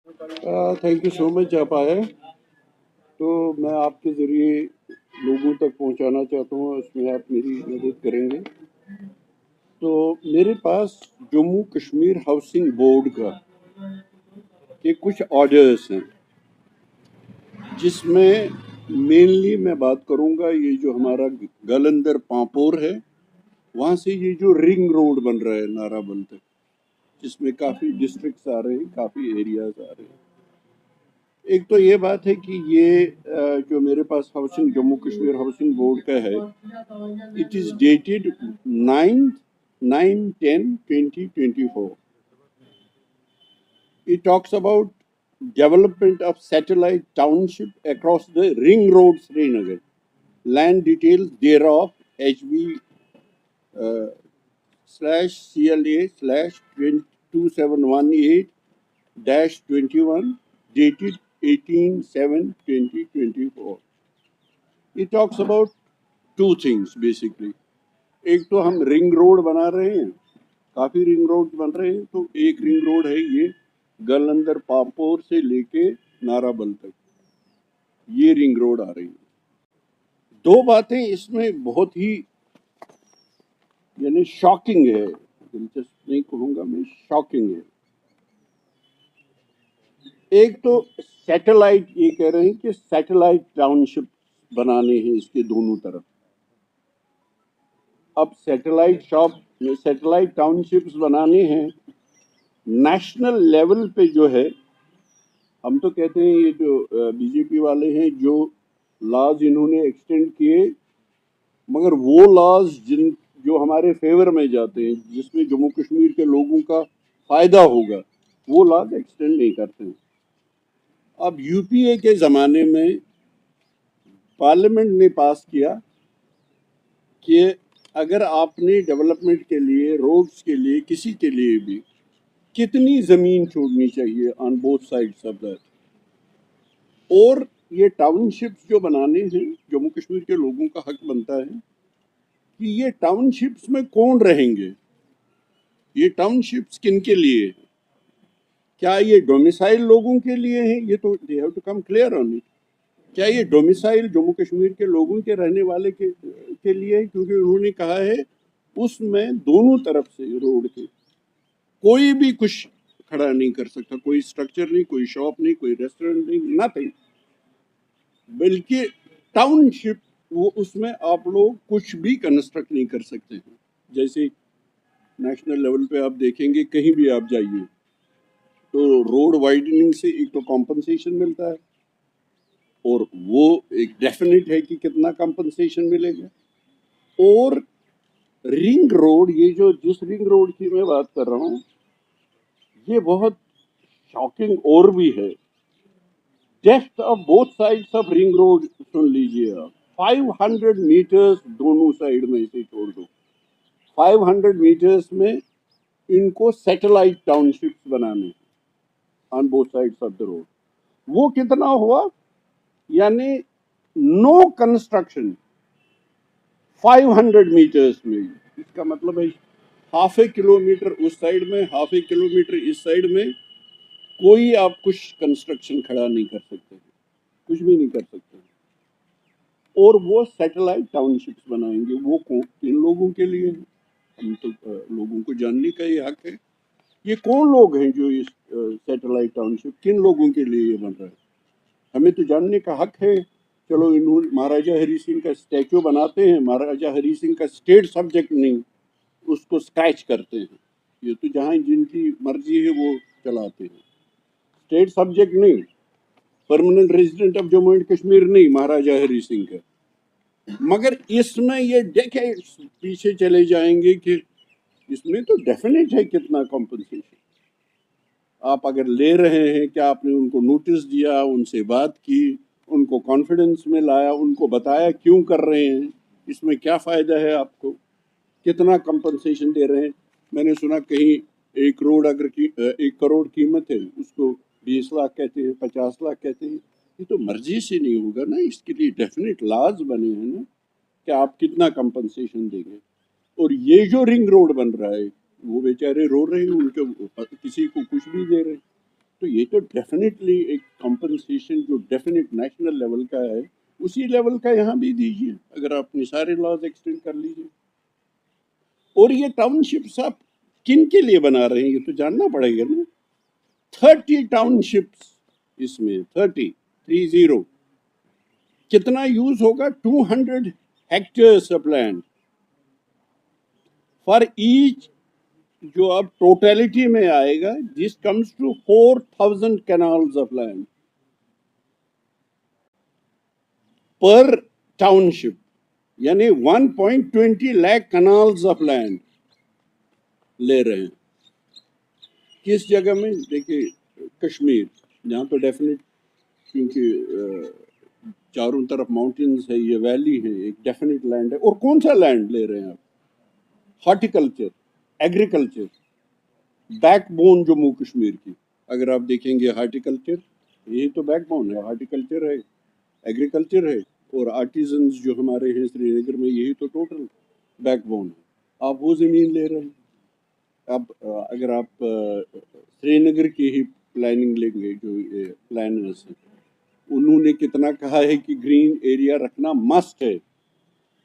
Thank you so much आप आए। तो मैं आपके ज़रिए लोगों तक पहुंचाना चाहता हूँ, उसमें आप मेरी मदद करेंगे। तो मेरे पास जम्मू कश्मीर हाउसिंग बोर्ड का के कुछ ऑर्डर्स हैं, जिसमें मेनली मैं बात करूंगा ये जो हमारा गलंदर पांपोर है, वहाँ से ये जो रिंग रोड बन रहा है नाराबल तक, जिसमें काफ़ी डिस्ट्रिक्ट्स आ रहे हैं, काफ़ी एरियाज आ रहे हैं। एक तो ये बात है कि ये जो मेरे पास housing Jammu Kashmir housing board का है, it is dated 9/10/2024. It talks about development of satellite township across the ring road Srinagar. Land details thereof HB/CLA/2718-21 dated 18/7/2024. It talks about two things basically. एक तो हम रिंग रोड बना रहे हैं, काफी ring road बन रहे हैं। तो एक रिंग रोड है ये गलंदर पापोर से लेके नाराबल तक, ये रिंग रोड आ रही है। दो बातें इसमें बहुत ही यानी शॉकिंग है, दिलचस्प नहीं कहूंगा मैं, शॉकिंग है। एक तो सैटेलाइट, ये कह रहे हैं कि सैटेलाइट टाउनशिप बनाने हैं इसके दोनों तरफ। अब सैटेलाइट टाउनशिप्स बनाने हैं नेशनल लेवल पे जो है। हम तो कहते हैं ये जो बीजेपी वाले हैं, जो लॉज इन्होंने एक्सटेंड किए, मगर वो लॉज जो हमारे फेवर में जाते हैं, जिसमें जम्मू कश्मीर के लोगों का फायदा होगा, वो लॉज एक्सटेंड नहीं करते हैं। अब यूपीए के ज़माने में पार्लियामेंट ने पास किया कि अगर आपने डेवलपमेंट के लिए, रोड्स के लिए, किसी के लिए भी कितनी ज़मीन छोड़नी चाहिए on both sides of that, और ये टाउनशिप्स जो बनाने हैं, जम्मू कश्मीर के लोगों का हक बनता है कि ये टाउनशिप्स में कौन रहेंगे, ये टाउनशिप्स किन के लिए है, क्या ये डोमिसाइल लोगों के लिए हैं, ये तो they have to come clear on it. क्या ये डोमिसाइल जम्मू कश्मीर के लोगों के रहने वाले के लिए है, क्योंकि उन्होंने कहा है उसमें दोनों तरफ से रोड के कोई भी कुछ खड़ा नहीं कर सकता, कोई स्ट्रक्चर नहीं, कोई शॉप नहीं, कोई रेस्टोरेंट नहीं, नथिंग। बल्कि टाउनशिप, वो उसमें आप लोग कुछ भी कंस्ट्रक्ट नहीं कर सकते हैं। जैसे नेशनल लेवल पे आप देखेंगे, कहीं भी आप जाइए तो रोड वाइडनिंग से एक तो कॉम्पनसेशन मिलता है, और वो एक डेफिनेट है कि कितना कॉम्पनसेशन मिलेगा। और रिंग रोड, ये जो जिस रिंग रोड की मैं बात कर रहा हूँ, ये बहुत शॉकिंग और भी है। Depth of both sides of ring road सुन लीजिए आप, 500 मीटर्स दोनों साइड में से छोड़ दो, 500 मीटर्स में इनको सैटेलाइट टाउनशिप्स बनाने on both sides of the road. वो कितना हुआ, यानी नो कंस्ट्रक्शन 500 मीटर्स में। इसका मतलब है हाफ ए किलोमीटर उस साइड में, हाफ ए किलोमीटर इस साइड में, कोई आप कुछ कंस्ट्रक्शन खड़ा नहीं कर सकते, कुछ भी नहीं कर सकते। और वो सैटेलाइट टाउनशिप्स बनाएंगे, वो किन लोगों के लिए है, हम तो लोगों को जानने का ये हक है। ये कौन लोग हैं जो इस सैटेलाइट टाउनशिप किन लोगों के लिए ये बन रहा है, हमें तो जानने का हक है। चलो, इन्होंने महाराजा हरी सिंह का स्टैचू बनाते हैं, महाराजा हरी सिंह का स्टेट सब्जेक्ट नहीं, उसको स्क्रैच करते हैं। ये तो जहाँ जिनकी मर्जी है वो चलाते हैं, स्टेट सब्जेक्ट नहीं, permanent resident of Jammu and Kashmir नहीं महाराजा हरी सिंह का। मगर इसमें ये डेकेड्स पीछे चले जाएंगे कि इसमें तो डेफिनेट है कितना कॉम्पनसेशन आप अगर ले रहे हैं। क्या आपने उनको नोटिस दिया, उनसे बात की, उनको कॉन्फिडेंस में लाया, उनको बताया क्यों कर रहे हैं, इसमें क्या फ़ायदा है आपको, कितना कंपनसेशन दे रहे हैं। मैंने सुना कहीं 1 करोड़ कीमत है, उसको 20 लाख कहते हैं, 50 लाख कहते हैं। ये तो मर्जी से नहीं होगा ना, इसके लिए डेफिनेट लॉज बने हैं ना कि आप कितना कंपनसेशन देंगे। और ये जो रिंग रोड बन रहा है, वो बेचारे रो रहे हैं, उनके किसी को कुछ भी दे रहे हैं। तो ये तो डेफिनेटली एक कंपनसेशन जो डेफिनेट नेशनल लेवल का है, उसी लेवल का यहाँ भी दीजिए, अगर आपने सारे लॉज एक्सटेंड कर लीजिए। और ये टाउनशिप्स आप किन के लिए बना रहे हैं, ये तो जानना पड़ेगा ना। 30 टाउनशिप्स इसमें, 30 कितना यूज होगा? 200 hectares of land for each, जो अब टोटलिटी में आएगा, this comes to 4000 canals of land पर टाउनशिप, यानी 1.20 लाख कैनाल्स ऑफ लैंड ले रहे हैं। किस जगह में? देखिए, कश्मीर, जहाँ तो डेफिनेट, क्योंकि चारों तरफ माउंटेन्स है, ये वैली है, एक डेफिनेट लैंड है। और कौन सा लैंड ले रहे हैं आप? Horticulture, agriculture, backbone Jammu Kashmir की। अगर आप देखेंगे हार्टिकल्चर, यही तो बैकबोन है, हार्टिकल्चर है, एग्रीकल्चर है, और आर्टिजन्स जो हमारे हैं श्रीनगर में, यही तो टोटल बैकबोन है। आप वो ज़मीन ले रहे हैं। अब अगर आप श्रीनगर की ही प्लानिंग लेंगे, जो प्लानर्स हैं, उन्होंने कितना कहा है कि ग्रीन एरिया रखना मस्ट है,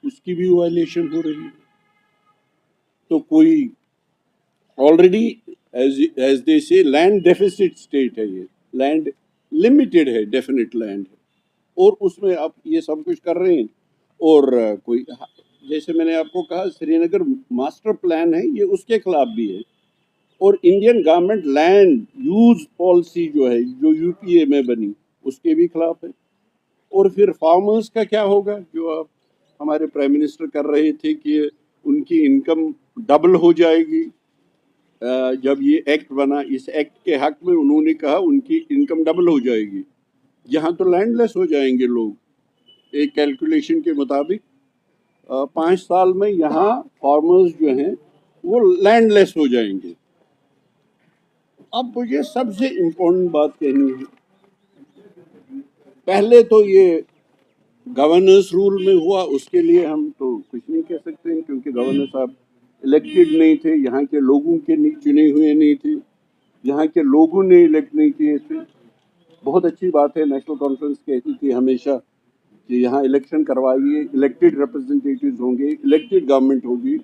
उसकी भी वायलेशन हो रही है। तो कोई ऑलरेडी एज दे से लैंड डेफिसिट स्टेट है, ये लैंड लिमिटेड है, डेफिनेट लैंड है, और उसमें आप ये सब कुछ कर रहे हैं। और कोई, जैसे मैंने आपको कहा, श्रीनगर मास्टर प्लान है, ये उसके खिलाफ भी है। और Indian government land use policy जो है, जो यूपीए में बनी, उसके भी खिलाफ है। और फिर फार्मर्स का क्या होगा, जो आप हमारे प्राइम मिनिस्टर कर रहे थे कि उनकी इनकम डबल हो जाएगी। जब ये एक्ट बना, इस एक्ट के हक में उन्होंने कहा उनकी इनकम डबल हो जाएगी। यहाँ तो लैंडलेस हो जाएंगे लोग। एक कैलकुलेशन के मुताबिक 5 साल में यहाँ फार्मर्स जो हैं वो लैंडलेस हो जाएंगे। अब मुझे सबसे इम्पोर्टेंट बात कहनी है, पहले तो ये गवर्नर्स रूल में हुआ, उसके लिए हम तो कुछ नहीं कह सकते हैं, क्योंकि गवर्नर साहब इलेक्टेड नहीं थे, यहाँ के लोगों के चुने हुए नहीं थे, यहाँ के लोगों ने इलेक्ट नहीं किए थे। बहुत अच्छी बात है, नेशनल कॉन्फ्रेंस कहती थी हमेशा कि यहाँ इलेक्शन करवाइए, इलेक्टेड रिप्रेजेंटेटिव्स होंगे, इलेक्टेड गवर्नमेंट होगी,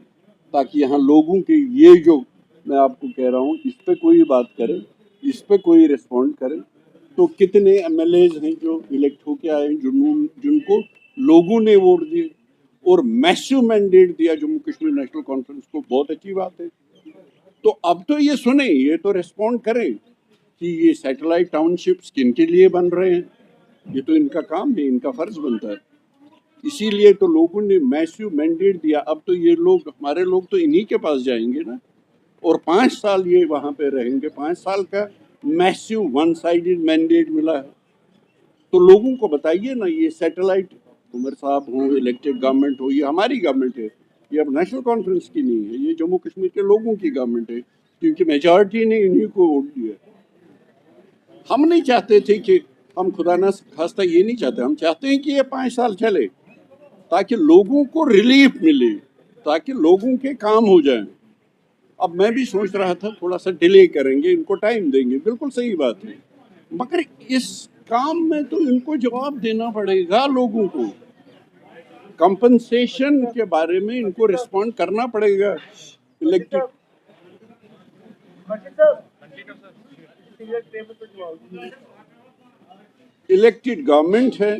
ताकि यहाँ लोगों के ये जो मैं आपको कह रहा हूँ, इस पे कोई बात करे, इस पे कोई रिस्पॉन्ड करे। तो कितने एमएलएज हैं जो इलेक्ट होके आए, जिनको लोगों ने वोट दिए और मैसिव मैंडेट दिया जम्मू कश्मीर नेशनल कॉन्फ्रेंस को, बहुत अच्छी बात है। तो अब तो ये सुने, ये तो रिस्पॉन्ड करें कि ये सैटेलाइट टाउनशिप्स किन के लिए बन रहे हैं। ये तो इनका काम है, इनका फर्ज बनता है, इसीलिए तो लोगों ने मैसिव मैंडेट दिया। अब तो ये लोग, हमारे लोग तो इन्हीं के पास जाएंगे ना, और 5 साल ये वहाँ पे रहेंगे। 5 साल का मैसिव वन साइडेड मैंडेट मिला है। तो लोगों को बताइए ना, ये सैटेलाइट, उमर साहब हो, इलेक्टेड गवर्नमेंट हो, ये हमारी गवर्नमेंट है, ये अब नेशनल कॉन्फ्रेंस की नहीं है, ये जम्मू कश्मीर के लोगों की गवर्नमेंट है, क्योंकि मेजॉरिटी ने इन्हीं को वोट दिया। हम नहीं चाहते थे कि, हम खुदा ना खास्ता ये नहीं चाहते, हम चाहते हैं कि ये 5 साल चले, ताकि लोगों को रिलीफ मिले, ताकि लोगों के काम हो जाए। अब मैं भी सोच रहा था थोड़ा सा डिले करेंगे, इनको टाइम देंगे, बिल्कुल सही बात है, मगर इस काम में तो इनको जवाब देना पड़ेगा लोगों को। कंपनसेशन के बारे में इनको रिस्पॉन्ड करना पड़ेगा। इलेक्टेड गवर्नमेंट है,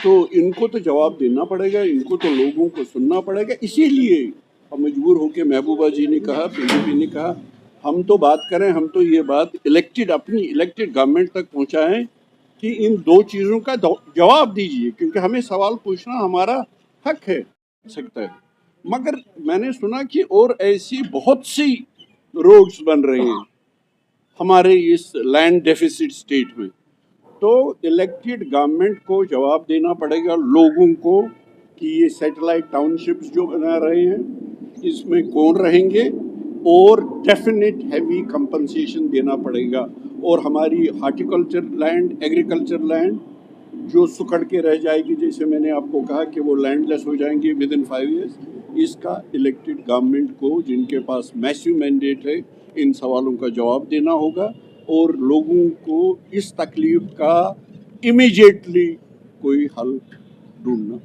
तो इनको तो जवाब देना पड़ेगा, इनको तो लोगों को सुनना पड़ेगा। इसीलिए हम मजबूर होकर, महबूबा जी ने कहा, पीडीपी ने कहा, हम तो बात करें, हम तो ये बात अपनी इलेक्टेड गवर्नमेंट तक पहुंचाएं कि इन 2 चीज़ों का जवाब दीजिए, क्योंकि हमें सवाल पूछना हमारा हक है सकता है। मगर मैंने सुना कि और ऐसी बहुत सी रोड्स बन रही हैं हमारे इस लैंड डेफिसिट स्टेट में। तो इलेक्टेड गवर्नमेंट को जवाब देना पड़ेगा लोगों को कि ये सैटेलाइट टाउनशिप्स जो बना रहे हैं, इसमें कौन रहेंगे, और डेफिनेट हैवी कंपनसेशन देना पड़ेगा। और हमारी हार्टिकल्चर लैंड, एग्रीकल्चर लैंड जो सुकड़ के रह जाएगी, जैसे मैंने आपको कहा कि वो लैंडलेस हो जाएंगे विद इन 5 ईयर्स, इसका इलेक्टेड गवर्नमेंट को, जिनके पास मैसिव मैंडेट है, इन सवालों का जवाब देना होगा। और लोगों को इस तकलीफ का इमीडिएटली कोई हल ढूंढना।